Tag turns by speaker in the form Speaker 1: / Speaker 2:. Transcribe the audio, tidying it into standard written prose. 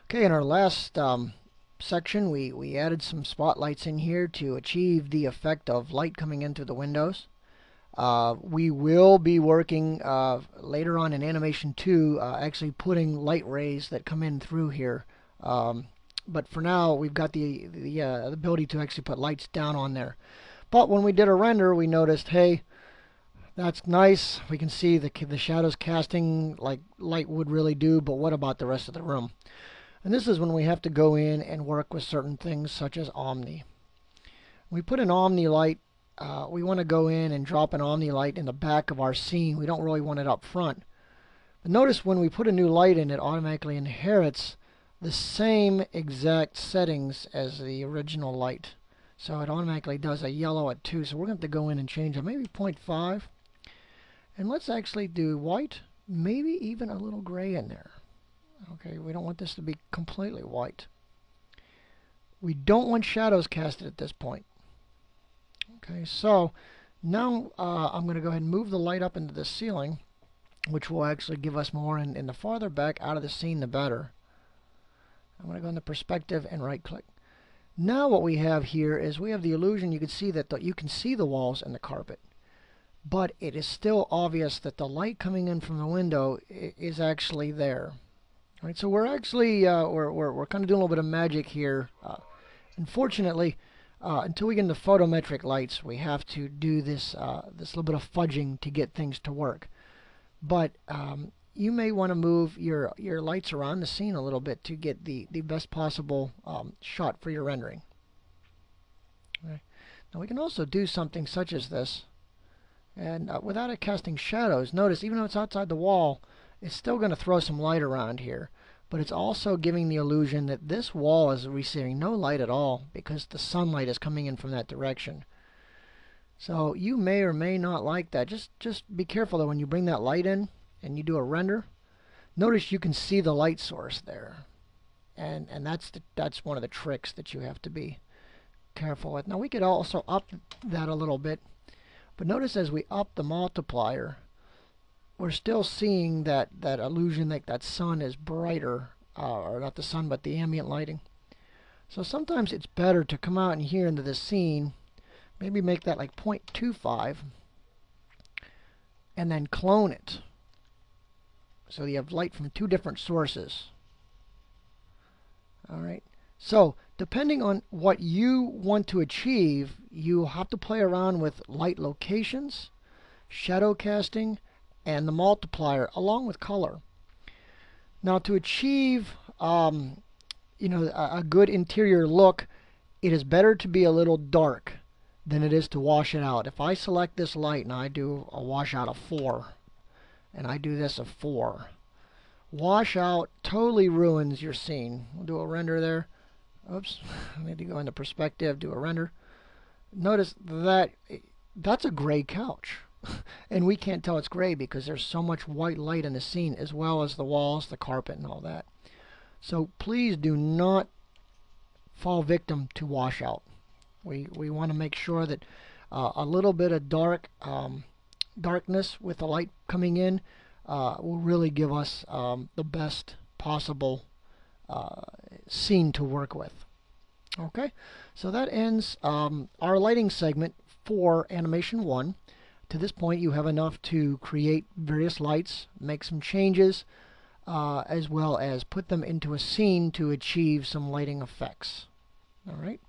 Speaker 1: Okay, in our last section, we added some spotlights in here to achieve the effect of light coming in through the windows. We will be working later on in Animation 2, actually putting light rays that come in through here. But for now, we've got the ability to actually put lights down on there. But when we did a render, we noticed, hey, that's nice. We can see the shadows casting like light would really do, but what about the rest of the room? And this is when we have to go in and work with certain things such as Omni. When we put an Omni light, we want to go in and drop an Omni light in the back of our scene. We don't really want it up front. But notice when we put a new light in, it automatically inherits the same exact settings as the original light. So it automatically does a yellow at 2. So we're going to have to go in and change it, maybe 0.5. And let's actually do white, maybe even a little gray in there. Okay, we don't want this to be completely white. We don't want shadows casted at this point. Okay, so now I'm going to go ahead and move the light up into the ceiling, which will actually give us more, and the farther back out of the scene, the better. I'm going to go into perspective and right click. Now what we have here is we have the illusion. You can see that you can see the walls and the carpet, but it is still obvious that the light coming in from the window is actually there. All right, so we're actually we're kind of doing a little bit of magic here. Unfortunately, until we get into photometric lights, we have to do this this little bit of fudging to get things to work. But you may want to move your lights around the scene a little bit to get the best possible shot for your rendering. Okay. Now we can also do something such as this, and without it casting shadows. Notice even though it's outside the wall, it's still going to throw some light around here, but it's also giving the illusion that this wall is receiving no light at all because the sunlight is coming in from that direction. So you may or may not like that. Just be careful though when you bring that light in and you do a render. Notice you can see the light source there, and that's one of the tricks that you have to be careful with. Now we could also up that a little bit, but notice as we up the multiplier, we're still seeing that illusion that sun is brighter, or not the sun, but the ambient lighting. So sometimes it's better to come out in here into the scene, maybe make that like 0.25, and then clone it. So you have light from two different sources. All right. So depending on what you want to achieve, you have to play around with light locations, shadow casting, and the multiplier along with color. Now to achieve a good interior look, it is better to be a little dark than it is to wash it out. If I select this light and I do a washout of 4 and I do this of 4, washout totally ruins your scene. We'll do a render there. Oops, I need to go into perspective, do a render. Notice that that's a gray couch. And we can't tell it's gray because there's so much white light in the scene, as well as the walls, the carpet, and all that. So please do not fall victim to washout. We want to make sure that a little bit of darkness with the light coming in will really give us the best possible scene to work with. Okay, so that ends our lighting segment for Animation 1. To this point, you have enough to create various lights, make some changes, as well as put them into a scene to achieve some lighting effects. All right.